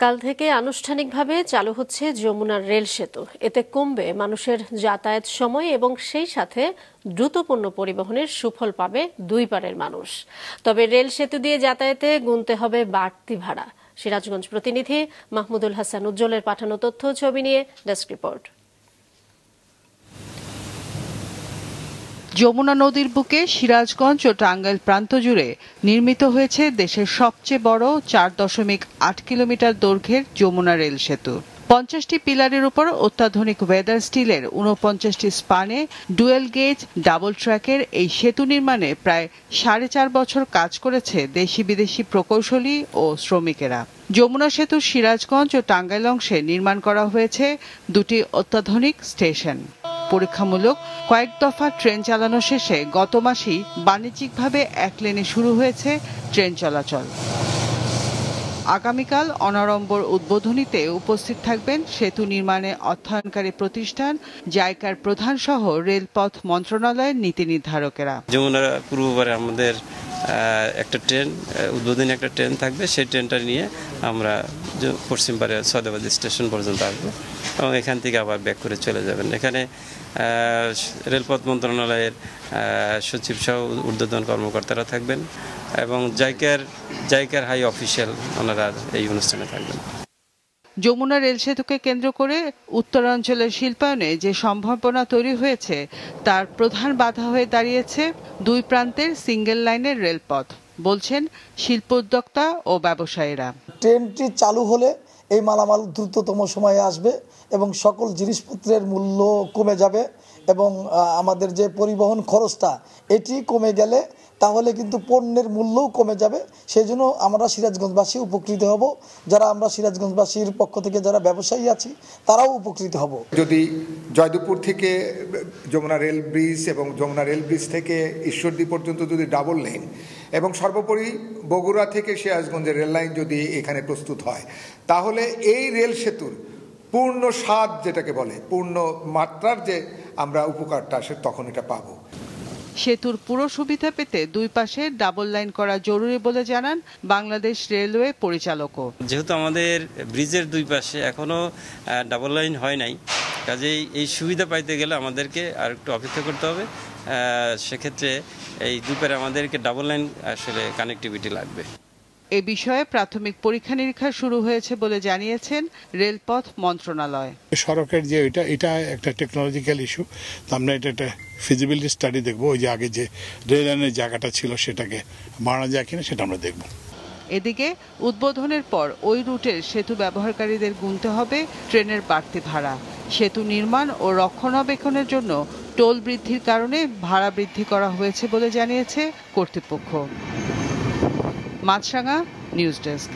কাল থেকে আনুষ্ঠানিকভাবে চালু হচ্ছে যমুনার রেল সেতু। এতে কমবে মানুষের যাতায়াত সময় এবং সেই সাথে দ্রুত পণ্য পরিবহনের সুফল পাবে দুই পারের মানুষ। তবে রেল সেতু দিয়ে যাতায়াতে গুনতে হবে বাড়তি ভাড়া। সিরাজগঞ্জ প্রতিনিধি মাহমুদুল হাসান উজ্জ্বলের পাঠানো তথ্য ছবি নিয়ে ডেস্ক রিপোর্ট। যমুনা নদীর বুকে সিরাজগঞ্জ ও টাঙ্গাইল প্রান্ত জুড়ে নির্মিত হয়েছে দেশের সবচেয়ে বড় 4.8 কিলোমিটার দৈর্ঘ্যের যমুনা রেল সেতু। 50টি পিলারের উপর অত্যাধুনিক ওয়েদার স্টিলের 49টি স্পানে ডুয়েল গেজ ডাবল ট্র্যাকের এই সেতু নির্মাণে প্রায় 4.5 বছর কাজ করেছে দেশি বিদেশি প্রকৌশলী ও শ্রমিকেরা। যমুনা সেতুর সিরাজগঞ্জ ও টাঙ্গাইল অংশে নির্মাণ করা হয়েছে দুটি অত্যাধুনিক স্টেশন। পরীক্ষামূলক কয়েক দফা ট্রেন চালানো শেষে গত মাসেই বাণিজ্যিকভাবে এক লেনে শুরু হয়েছে ট্রেন চলাচল। আগামীকাল অনাড়ম্বর উদ্বোধনীতে উপস্থিত থাকবেন সেতু নির্মাণে অর্থায়নকারী প্রতিষ্ঠান জাইকার প্রধান সহ রেলপথ মন্ত্রণালয়ের নীতি নির্ধারকেরা। যমুনা পূর্ববারে আমাদের একটা ট্রেন উদ্বোধনী একটা ট্রেন থাকবে, সেই ট্রেনটা নিয়ে আমরা পশ্চিম পারে সয়দাবাদ স্টেশন পর্যন্ত আসবো এবং এখান থেকে আবার ব্যাক করে চলে যাবেন। এখানে রেলপথ মন্ত্রণালয়ের সচিব সহ ঊর্ধ্বতন কর্মকর্তারা থাকবেন এবং জাইকার হাই অফিসিয়াল ওনারা এই অনুষ্ঠানে থাকবেন। যমুনা রেল সেতুকে কেন্দ্র করে উত্তরাঞ্চলের শিল্পায়নে যে সম্ভাবনা তৈরি হয়েছে তার প্রধান বাধা হয়ে দাঁড়িয়েছে দুই প্রান্তের সিঙ্গেল লাইনের রেলপথ, বলছেন শিল্প উদ্যোক্তা ও ব্যবসায়ীরা। ট্রেনটি চালু হলে এই মালামাল দ্রুততম সময়ে আসবে এবং সকল জিনিসপত্রের মূল্য কমে যাবে এবং আমাদের যে পরিবহন খরচটা এটি কমে গেলে তাহলে কিন্তু পণ্যের মূল্যও কমে যাবে। সেই জন্য আমরা সিরাজগঞ্জবাসী উপকৃত হব, যারা আমরা সিরাজগঞ্জবাসীর পক্ষ থেকে যারা ব্যবসায়ী আছি তারাও উপকৃত হব। যদি জয়দেবপুর থেকে যমুনা রেল ব্রিজ এবং যমুনা রেল ব্রিজ থেকে ঈশ্বরদী পর্যন্ত যদি ডাবল লেন এবং সর্বোপরি বগুড়া থেকে সিরাজগঞ্জের রেল লাইন যদি এখানে প্রস্তুত হয়, তাহলে এই রেল সেতুর পূর্ণ স্বাদ যেটাকে বলে পূর্ণ মাত্রার যে আমরা উপকারটা তখন এটা পাবো। সেতুর পুরো সুবিধা পেতে দুই পাশে ডাবল লাইন করা জরুরি বলে জানান বাংলাদেশ রেলওয়ে পরিচালকও। যেহেতু আমাদের ব্রিজের দুই পাশে এখনো ডাবল লাইন হয় নাই, কাজেই এই সুবিধা পাইতে গেলে আমাদেরকে আর একটু অপেক্ষা করতে হবে। সেক্ষেত্রে এই দুই পারে আমাদেরকে ডাবল লাইন আসলে কানেক্টিভিটি লাগবে। এ বিষয়ে প্রাথমিক পরীক্ষা নিরীক্ষা শুরু হয়েছে বলে জানিয়েছেন রেলপথ মন্ত্রণালয়। সড়কের যে এটা একটা টেকনোলজিক্যাল ইস্যু, আমরা এটা একটা ফিজিবিলিটি স্টাডি দেখবো। ওই যে আগে যে রেল লাইনের জায়গাটা ছিল সেটাকে বাড়ানো যায় কিনা সেটা আমরা দেখব। এদিকে উদ্বোধনের পর ওই রুটের সেতু ব্যবহারকারীদের গুনতে হবে ট্রেনের বাড়তি ভাড়া। সেতু নির্মাণ ও রক্ষণাবেক্ষণের জন্য টোল বৃদ্ধির কারণে ভাড়া বৃদ্ধি করা হয়েছে বলে জানিয়েছে কর্তৃপক্ষ। মাছরাঙা নিউজ ডেস্ক।